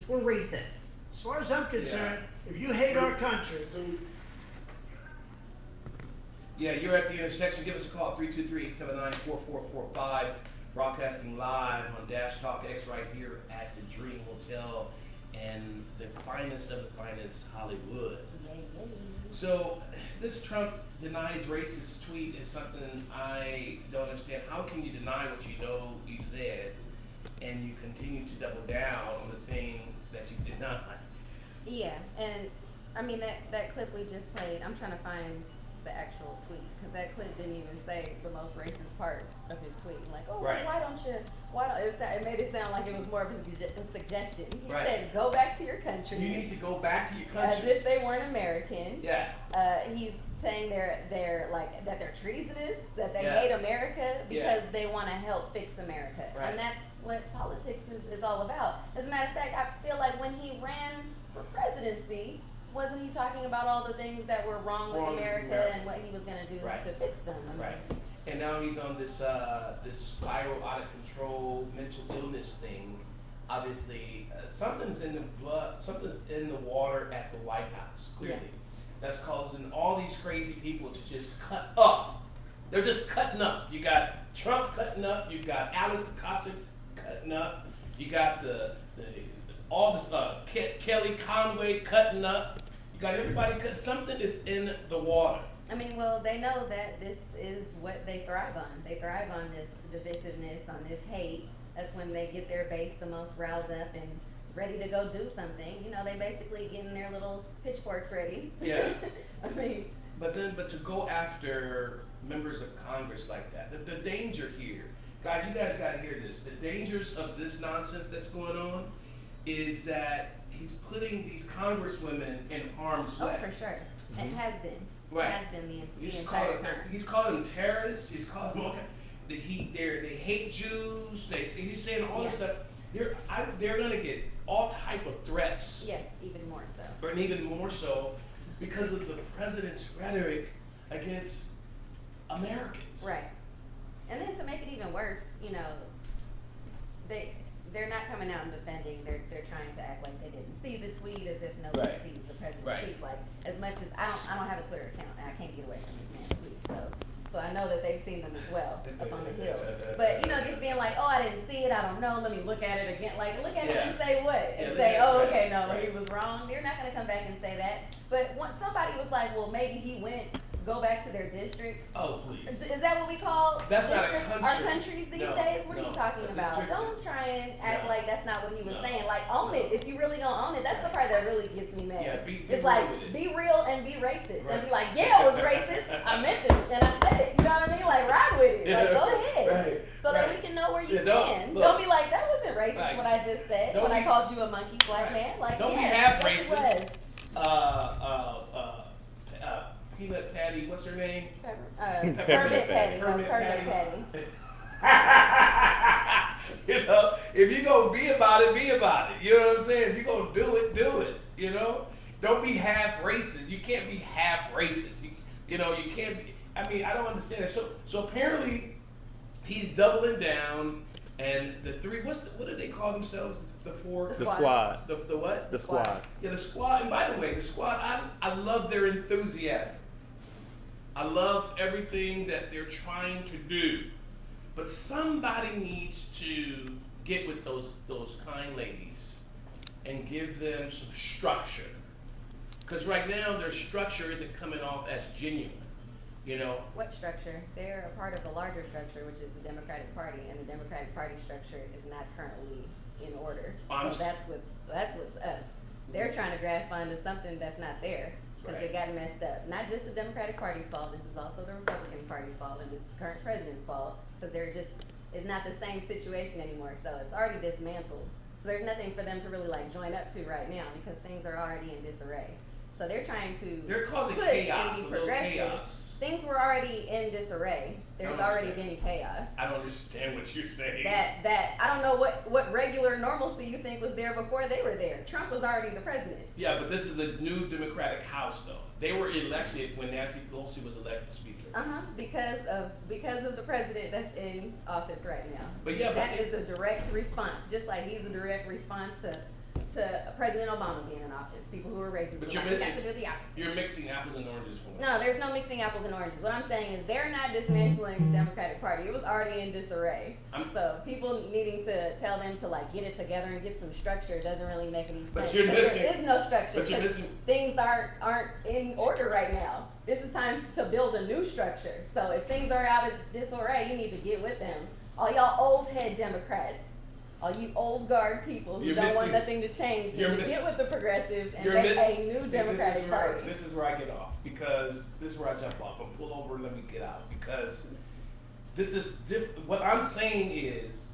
or racist. As far as I'm concerned, if you hate our country, Yeah, you're at the intersection. Give us a call, 323-879-4445. Broadcasting live on Dash Talk X right here at the Dream Hotel and the finest of the finest Hollywood. So, this Trump denies racist tweet is something I don't understand. How can you deny what you know you said and you continue to double down on the thing that you denied? Yeah, and I mean that clip we just played. I'm trying to find the actual tweet because that clip didn't even say the most racist part of his tweet. Like, oh, Right. why don't you? It made it sound like it was more of a suggestion. He Right. said, "Go back to your country." You need to go back to your country. As if they weren't American. Yeah. He's saying they're like that they're treasonous, that they Yeah. hate America because Yeah. they want to help fix America, Right. and that's what politics is all about. As a matter of fact, I feel like when he ran for presidency, wasn't he talking about all the things that were wrong with America and what he was going to do Right. to fix them? I mean, Right. And now he's on this this spiral out of control mental illness thing. Obviously, something's in the blood, something's in the water at the White House, clearly. Yeah. That's causing all these crazy people to just cut up. They're just cutting up. You got Trump cutting up. You got Alex Acosta cutting up. You got all this Kelly Conway cutting up. You got everybody cut. Something is in the water. I mean, well, they know that this is what they thrive on. They thrive on this divisiveness, on this hate. That's when they get their base the most riled up and ready to go do something. You know, they basically getting their little pitchforks ready. Yeah. I mean, But to go after members of Congress like that, the danger here, guys, you guys got to hear this. The dangers of this nonsense that's going on is that he's putting these congresswomen in harm's way. oh, for sure. It has been. Right. It has been the He's entire time. calling them terrorists. He's calling them all kind. They hate Jews. He's saying all this Yeah. stuff. They're gonna get all type of threats. Yes, even more so. And even more so because of the president's rhetoric against Americans. Right. And then to make it even worse, you know, they're not coming out and defending. They're trying to act like they didn't see the tweet, as if nobody Right. sees the president's Right. tweets. Like, as much as I don't have a Twitter account and I can't get away from this man's tweets, so I know that they've seen them as well up on the hill. But you know, just being like, oh, I didn't see it, I don't know, let me look at it again. Like, look at it and say what? And say, oh, okay, no, he was wrong. They're not gonna come back and say that. But once somebody was like, well, maybe he went. Go back to their districts. Oh, please. Is that what we call That's not a districts? country. Our countries these No, days? What are no. you talking A about? district- Don't try and act No. like that's not what he was No. saying. Like, own it. If you really gonna own it, that's the part that really gets me mad. Yeah, be it's real like, with it. be real and be racist. Right. And be like, yeah, I was racist. I meant it. And I said it. You know what I mean? Like, ride with it. Like, go ahead. Right. So that Right. we can know where you Yeah, don't- stand. look. Don't be like, that wasn't racist Right. what I just said. Don't When I be- called you a monkey black Right. man. Like, Don't be yes, half yes, it racist. was. Peanut Patty, what's her name? Permit Patty. That was Permit Permit Patty. Patty. You know, if you gonna be about it, be about it. You know what I'm saying? If you gonna do it, do it. You know, don't be half racist. You can't be half racist. You know, you can't be. I mean, I don't understand it. So apparently, he's doubling down, and the three. What do they call themselves? The four. The The squad. The what? The squad. Yeah, the squad. And by the way, the squad. I love their enthusiasm. I love everything that they're trying to do. But somebody needs to get with those kind ladies and give them some structure. Because right now their structure isn't coming off as genuine. You know? What structure? They're a part of the larger structure, which is the Democratic Party, and the Democratic Party structure is not currently in order. So that's what's up. They're trying to grasp onto something that's not there because Right. it got messed up. Not just the Democratic Party's fault. This is also the Republican Party's fault, and this is current president's fault because it's not the same situation anymore. So it's already dismantled. So there's nothing for them to really like join up to right now because things are already in disarray. So they're trying to They're causing push chaos, and a be little progressive. chaos. Things were already in disarray. There's don't already understand. been chaos. I don't understand what you're saying. That I don't know what regular normalcy you think was there before they were there. Trump was already the president. Yeah, but this is a new Democratic House, though. They were elected when Nancy Pelosi was elected Speaker. Because of the president that's in office right now. But yeah, that is a direct response. Just like he's a direct response to President Obama being in office, people who were racist. But we you're got missing. to do the opposite. You're mixing apples and oranges for me. No, there's no mixing apples and oranges. What I'm saying is they're not dismantling the Democratic Party. It was already in disarray. So people needing to tell them to like get it together and get some structure doesn't really make any sense. But you're missing. There is no structure But you're because missing. things aren't in order right now. This is time to build a new structure. So if things are out of disarray, you need to get with them. All y'all old head Democrats. All you old guard people who You're don't want missing- nothing to change, need you're to miss- get with the progressives and You're make missing. a new See, Democratic Party. This is where I get off because this is where I jump off and pull over and let me get out because this is what I'm saying is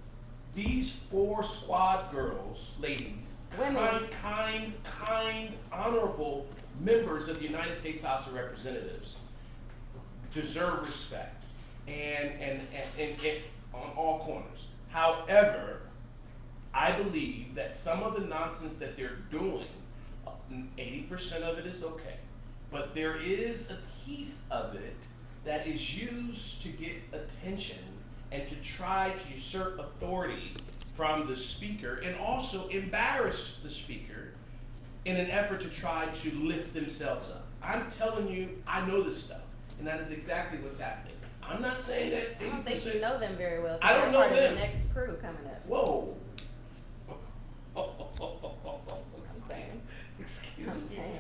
these 4 squad girls, ladies, Women. kind, honorable members of the United States House of Representatives deserve respect and on all corners. However, I believe that some of the nonsense that they're doing, 80% of it is okay, but there is a piece of it that is used to get attention and to try to usurp authority from the speaker and also embarrass the speaker in an effort to try to lift themselves up. I'm telling you, I know this stuff, and that is exactly what's happening. I'm not saying that 80%. I don't think you know them very well. 'Cause I don't they're know part them. Of the next crew coming up. Whoa. I'm saying. Excuse I'm me. saying.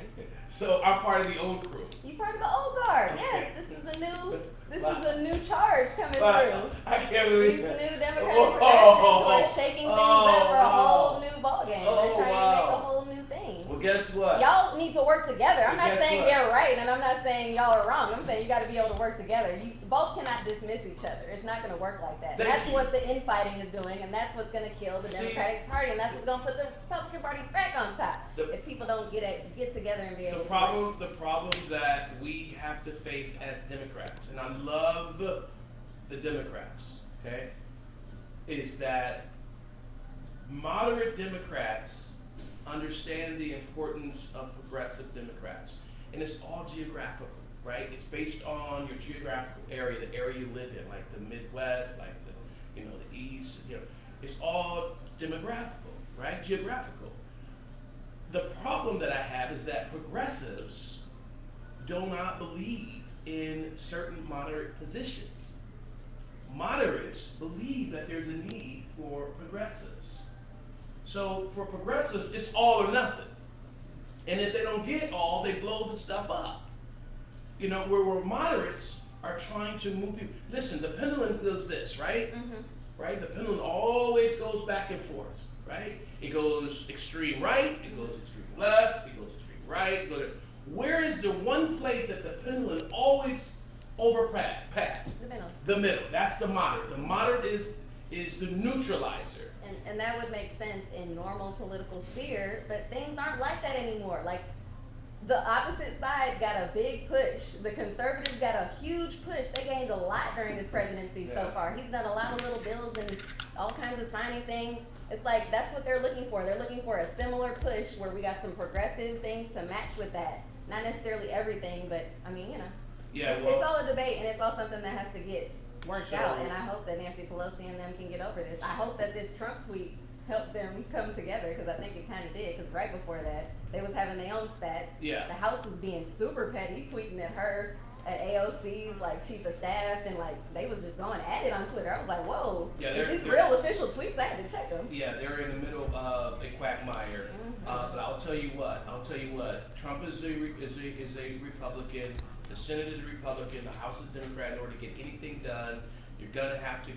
So I'm part of the old crew. You part of the old guard. Okay. Yes, this is a new Wow. charge coming Wow. through. I can't believe These that. new Democratic Oh, progressives who are shaking things up for a wow. whole new ballgame. Oh, They're trying wow. to make a whole new thing. Well, guess what? Y'all need to work together. I'm Well, not guess saying what? they're right, and I'm not saying y'all are wrong. I'm saying you got to be able to work together. You both cannot dismiss each other. It's not going to work like that. Thank That's you. what the infighting is doing, and that's what's going to kill the See? Democratic Party, and that's what's going to put the Republican Party back on top. The- If people don't get together and be able The to problem that we have to face as Democrats, and I love the Democrats, okay, is that moderate Democrats understand the importance of progressive Democrats, and it's all geographical, right? It's based on your geographical area, the area you live in, like the Midwest, like the East, it's all demographical, right? Geographical. The problem that I have is that progressives do not believe in certain moderate positions. Moderates believe that there's a need for progressives. So for progressives, it's all or nothing. And if they don't get all, they blow the stuff up. Where moderates are trying to move people. Listen, the pendulum does this, right? Mm-hmm. Right? The pendulum always goes back and forth, right? It goes extreme right, it goes extreme left, it goes extreme right. Where is the one place that the pendulum always overpass? The middle. The middle. That's the moderate. The moderate is the neutralizer. And that would make sense in normal political sphere, but things aren't like that anymore. Like, the opposite side got a big push. The conservatives got a huge push. They gained a lot during his presidency so Yeah. far. He's done a lot of little bills and all kinds of signing things. It's like, that's what they're looking for. They're looking for a similar push where we got some progressive things to match with that. Not necessarily everything, but Yeah, it's all a debate, and it's all something that has to get worked So- out. And I hope that Nancy Pelosi and them can get over this. I hope that this Trump tweet helped them come together, because I think it kind of did. Because right before that, they was having their own spats. Yeah. The House was being super petty, tweeting at her, at AOC's like chief of staff, and like they was just going at it on Twitter. I was like, whoa, Yeah, is they're- these they're- real official tweets? I had to check them. Yeah, they're in the middle of a quagmire. Mhm. But I'll tell you what. Trump is a Republican. The Senate is a Republican. The House is Democrat. In order to get anything done, they're gonna have to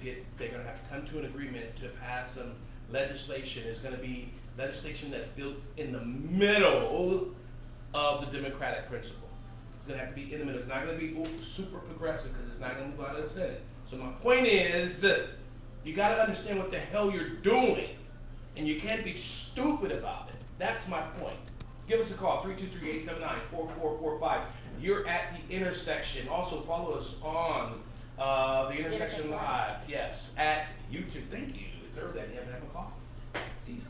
come to an agreement to pass some legislation. It's gonna be legislation that's built in the middle of the democratic principle. It's gonna have to be in the middle. It's not gonna be super progressive because it's not gonna move out of the Senate. So my point is, you gotta understand what the hell you're doing, and you can't be stupid about it. That's my point. Give us a call, 323-879-4445. You're at the intersection. Also follow us on the Intersection Live. Yes, at YouTube. Thank you. Serve that. You haven't had a coffee. Jeez.